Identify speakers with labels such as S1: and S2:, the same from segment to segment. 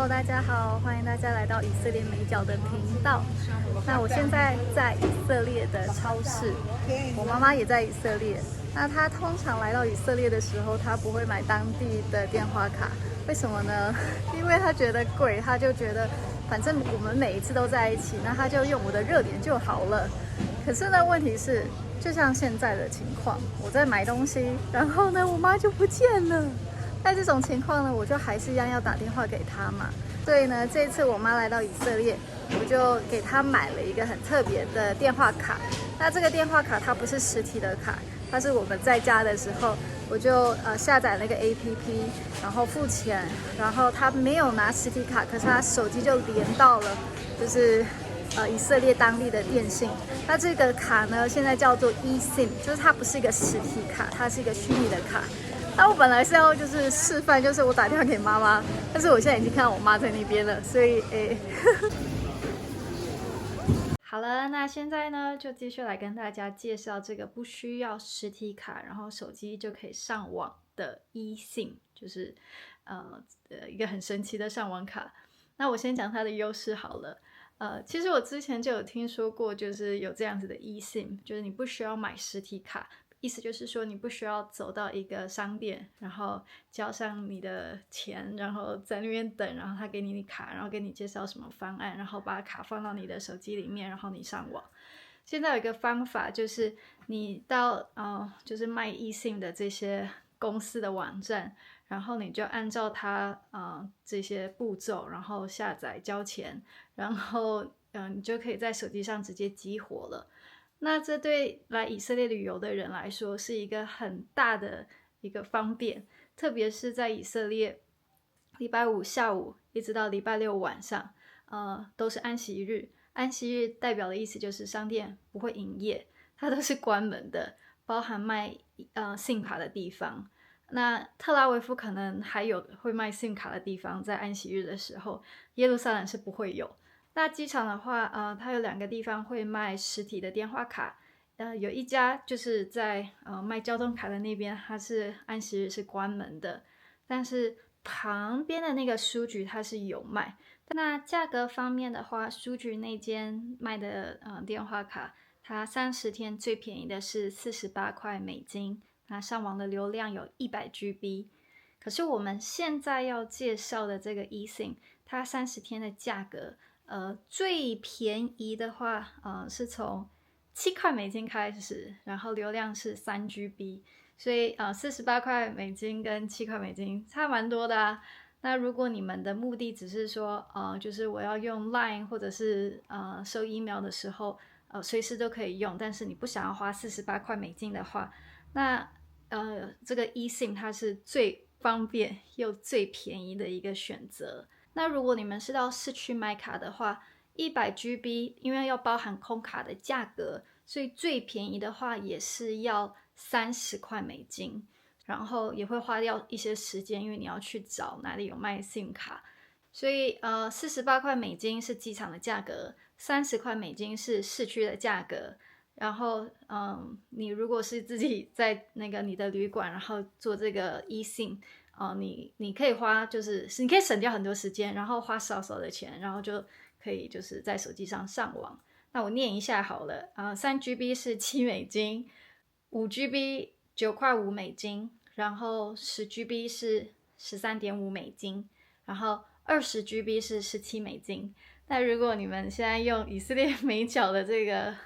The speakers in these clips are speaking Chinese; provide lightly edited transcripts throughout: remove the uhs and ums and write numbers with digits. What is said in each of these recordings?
S1: Hello， 大家好，欢迎大家来到以色列美角的频道。那我现在在以色列的超市，我妈妈也在以色列。那她通常来到以色列的时候，她不会买当地的电话卡，为什么呢？因为她觉得贵，她就觉得反正我们每一次都在一起，那她就用我的热点就好了。可是呢，问题是，就像现在的情况，我在买东西，然后呢，我妈就不见了。在这种情况呢，我就还是一样要打电话给她嘛。所以呢，这一次我妈来到以色列，我就给她买了一个很特别的电话卡。那这个电话卡它不是实体的卡，它是我们在家的时候，我就下载那个 APP， 然后付钱，然后她没有拿实体卡，可是她手机就连到了，就是以色列当地的电信。那这个卡呢，现在叫做 eSIM， 就是它不是一个实体卡，它是一个虚拟的卡。那我本来是要就是示范，就是我打电话给妈妈，但是我现在已经看到我妈在那边了，所以好了，那现在呢就继续来跟大家介绍这个不需要实体卡，然后手机就可以上网的 eSIM， 就是一个很神奇的上网卡。那我先讲它的优势好了。其实我之前就有听说过，就是有这样子的 eSIM， 就是你不需要买实体卡。意思就是说，你不需要走到一个商店，然后交上你的钱，然后在那边等，然后他给你卡，然后给你介绍什么方案，然后把卡放到你的手机里面，然后你上网。现在有一个方法，就是你到就是卖eSIM的这些公司的网站，然后你就按照它这些步骤，然后下载交钱，然后你就可以在手机上直接激活了。那这对来以色列旅游的人来说是一个很大的一个方便，特别是在以色列，礼拜五下午一直到礼拜六晚上，都是安息日。安息日代表的意思就是商店不会营业，它都是关门的，包含卖SIM 卡的地方。那特拉维夫可能还有会卖 SIM 卡的地方，在安息日的时候，耶路撒冷是不会有。那机场的话，它有2个地方会卖实体的电话卡，有一家就是在卖交通卡的那边，它是安息日是关门的，但是旁边的那个书局它是有卖。那价格方面的话，书局那间卖的电话卡，它30天最便宜的是48块美金，那上网的流量有100GB。可是我们现在要介绍的这个 eSIM， 它30天的价格。最便宜的话，是从7块美金开始，然后流量是3GB， 所以48块美金跟7块美金差蛮多的啊。那如果你们的目的只是说，就是我要用 Line 或者是收 email 的时候，随时都可以用，但是你不想要花48块美金的话，那这个 eSIM 它是最方便又最便宜的一个选择。那如果你们是到市区买卡的话，100GB 因为要包含空卡的价格，所以最便宜的话也是要30块美金，然后也会花掉一些时间，因为你要去找哪里有卖 SIM 卡。所以48块美金是机场的价格，30块美金是市区的价格。然后你如果是自己在那个你的旅馆，然后做这个 eSIM，你可以花，就是你可以省掉很多时间，然后花少少的钱，然后就可以就是在手机上上网。那我念一下好了，3GB 是7美金，5GB 9块5美金，然后10GB 是13.5美金，然后20GB 是17美金。那如果你们现在用以色列美角的这个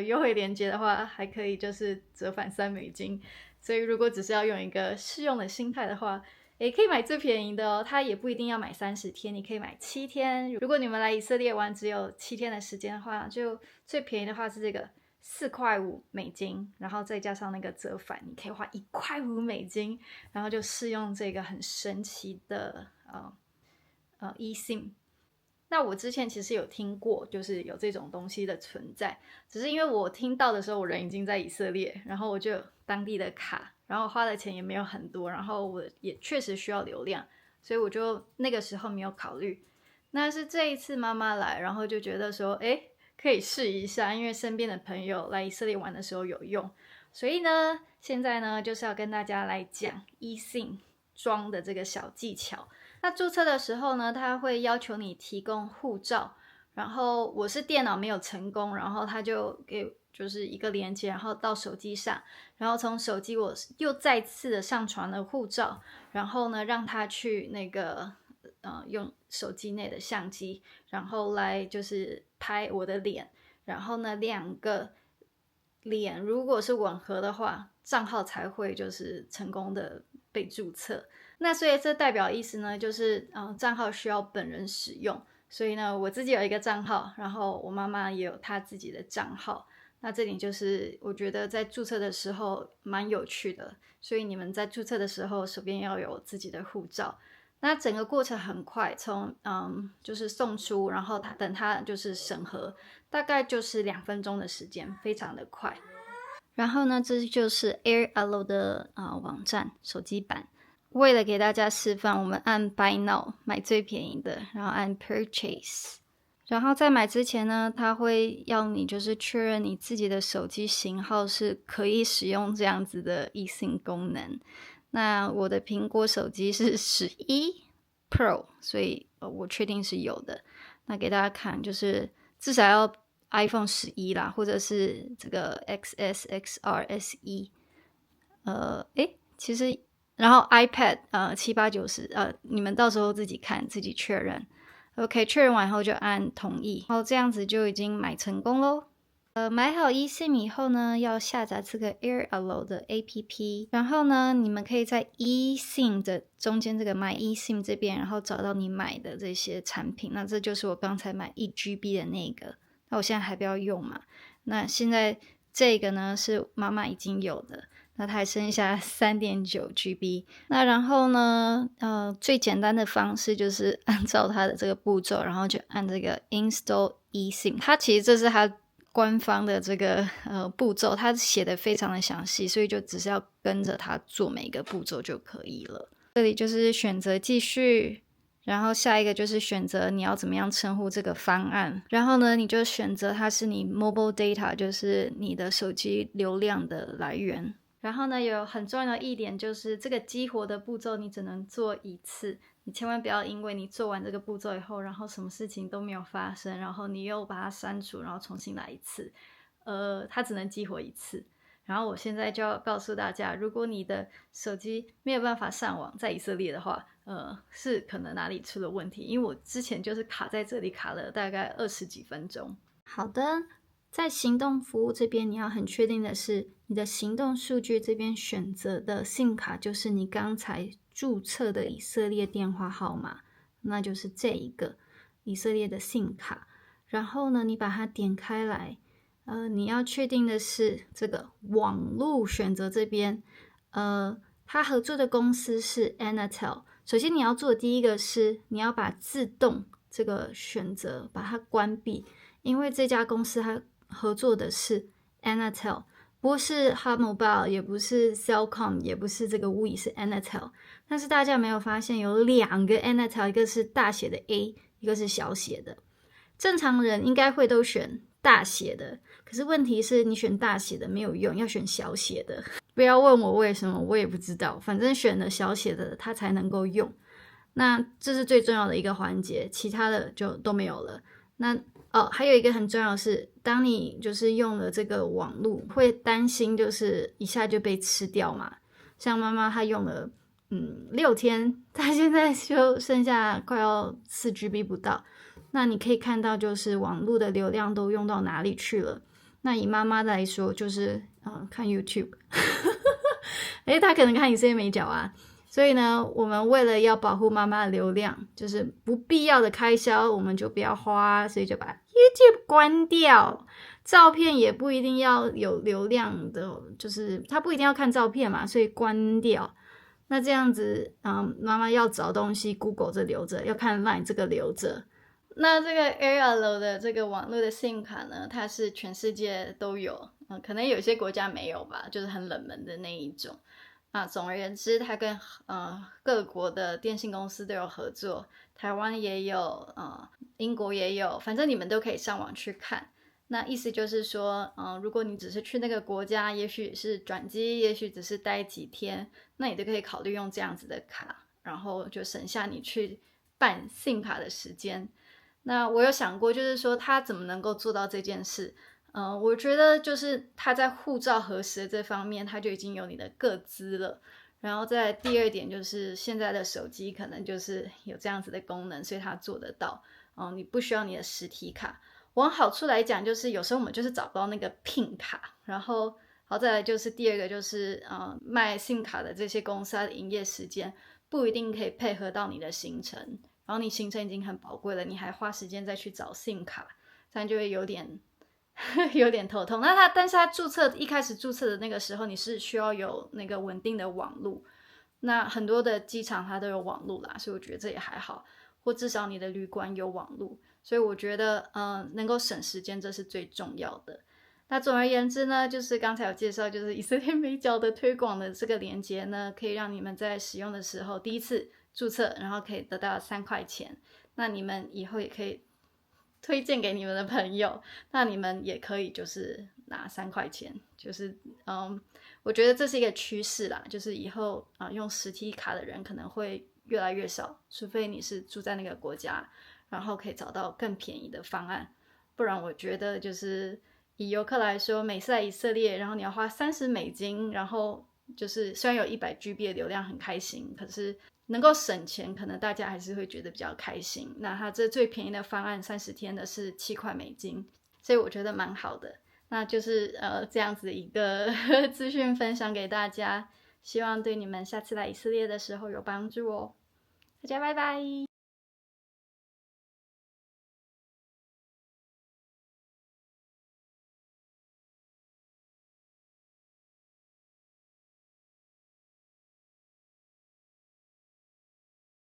S1: 优惠链接的话，还可以就是折返3美金。所以如果只是要用一个试用的心态的话，也可以买最便宜的哦，它也不一定要买30天，你可以买7天。如果你们来以色列玩只有7天的时间的话，就最便宜的话是这个4块5美金，然后再加上那个折返，你可以花1块5美金，然后就试用这个很神奇的eSIM。那我之前其实有听过，就是有这种东西的存在，只是因为我听到的时候，我人已经在以色列，然后我就有当地的卡，然后花的钱也没有很多，然后我也确实需要流量，所以我就那个时候没有考虑。那是这一次妈妈来，然后就觉得说，可以试一下，因为身边的朋友来以色列玩的时候有用，所以呢，现在呢就是要跟大家来讲eSIM装的这个小技巧。那注册的时候呢，他会要求你提供护照，然后我是电脑没有成功，然后他就给就是一个连接，然后到手机上，然后从手机我又再次的上传了护照，然后呢让他去那个用手机内的相机，然后来就是拍我的脸，然后呢2个脸如果是吻合的话，账号才会就是成功的被注册。那所以这代表意思呢，就是账号需要本人使用。所以呢，我自己有一个账号，然后我妈妈也有她自己的账号。那这点就是我觉得在注册的时候蛮有趣的。所以你们在注册的时候，手边要有自己的护照。那整个过程很快，从就是送出，然后等它就是审核，大概就是2分钟的时间，非常的快。然后呢，这就是 AirAllo 的网站手机版。为了给大家示范，我们按 Buy Now 买最便宜的，然后按 Purchase。然后在买之前呢，它会要你就是确认你自己的手机型号是可以使用这样子的 eSIM 功能。那我的苹果手机是11 Pro， 所以我确定是有的。那给大家看，就是至少要 iPhone 11啦，或者是这个 XS、XR、SE。其实然后 iPad 7、8、9、10你们到时候自己看自己确认。OK， 确认完后就按同意，然后这样子就已经买成功咯。买好 eSIM 以后呢，要下载这个 AirAllo 的 APP， 然后呢，你们可以在 eSIM 的中间这个买 eSIM 这边，然后找到你买的这些产品。那这就是我刚才买1GB 的那个，那我现在还不要用嘛。那现在这个呢是妈妈已经有的，那它还剩下 3.9GB。 那然后呢最简单的方式就是按照它的这个步骤，然后就按这个 Install eSIM。 它其实这是它官方的这个步骤，它写的非常的详细，所以就只是要跟着它做每一个步骤就可以了。这里就是选择继续，然后下一个就是选择你要怎么样称呼这个方案，然后呢你就选择它是你 mobile data， 就是你的手机流量的来源。然后呢有很重要的一点就是这个激活的步骤你只能做一次，你千万不要因为你做完这个步骤以后，然后什么事情都没有发生，然后你又把它删除，然后重新来一次。它只能激活一次。然后我现在就要告诉大家，如果你的手机没有办法上网在以色列的话，是可能哪里出了问题，因为我之前就是卡在这里卡了大概20几分钟。好的，在行动服务这边你要很确定的是，你的行动数据这边选择的 SIM 卡就是你刚才注册的以色列电话号码，那就是这一个以色列的 SIM 卡。然后呢你把它点开来，你要确定的是这个网路选择这边，它合作的公司是 Anatel。 首先你要做的第一个是你要把自动这个选择把它关闭，因为这家公司它合作的是 Anatel， 不是 Hot Mobile， 也不是 Cellcom， 也不是这个 We， 是 Anatel。 但是大家有没有发现有2个 Anatel， 一个是大写的 A， 一个是小写的。正常人应该会都选大写的，可是问题是你选大写的没有用，要选小写的。不要问我为什么，我也不知道，反正选了小写的它才能够用。那这是最重要的一个环节，其他的就都没有了。那还有一个很重要的是，当你就是用了这个网路，会担心就是一下就被吃掉嘛。像妈妈她用了6天，她现在就剩下快要4GB 不到。那你可以看到就是网路的流量都用到哪里去了。那以妈妈来说就是看 YouTube 她可能看以色列美角啊。所以呢我们为了要保护妈妈的流量，就是不必要的开销我们就不要花，所以就把 YouTube 关掉。照片也不一定要有流量的，就是她不一定要看照片嘛，所以关掉。那这样子妈妈要找东西 Google 这留着，要看 Line 这个留着。那这个 AirAllo 的这个网络的 SIM 卡呢，它是全世界都有，可能有些国家没有吧，就是很冷门的那一种。总而言之，它跟各国的电信公司都有合作，台湾也有，英国也有，反正你们都可以上网去看。那意思就是说如果你只是去那个国家，也许是转机，也许只是待几天，那你都可以考虑用这样子的卡。然后就省下你去办 SIM 卡的时间。那我有想过，就是说他怎么能够做到这件事？我觉得就是他在护照核实的这方面，他就已经有你的个资了。然后再第二点就是现在的手机可能就是有这样子的功能，所以他做得到。你不需要你的实体卡。往好处来讲，就是有时候我们就是找不到那个 PIN 卡，然后好再来就是第二个就是卖 SIM 卡的这些公司它的营业时间不一定可以配合到你的行程，然后你行程已经很宝贵了，你还花时间再去找 SIM 卡，这样就会有点有点头痛。但是他一开始注册的那个时候，你是需要有那个稳定的网路，那很多的机场它都有网路啦，所以我觉得这也还好，或至少你的旅馆有网路，所以我觉得能够省时间这是最重要的。那总而言之呢，就是刚才有介绍，就是以色列美角的推广的这个连结呢，可以让你们在使用的时候第一次注册，然后可以得到3块钱，那你们以后也可以推荐给你们的朋友，那你们也可以就是拿3块钱，就是我觉得这是一个趋势啦，就是以后用实体卡的人可能会越来越少，除非你是住在那个国家，然后可以找到更便宜的方案，不然我觉得就是以游客来说，每次来以色列，然后你要花$30，然后就是虽然有100GB 的流量很开心，可是能够省钱，可能大家还是会觉得比较开心。那它这最便宜的方案30天的是$7，所以我觉得蛮好的。那就是这样子一个资讯分享给大家，希望对你们下次来以色列的时候有帮助哦。大家拜拜。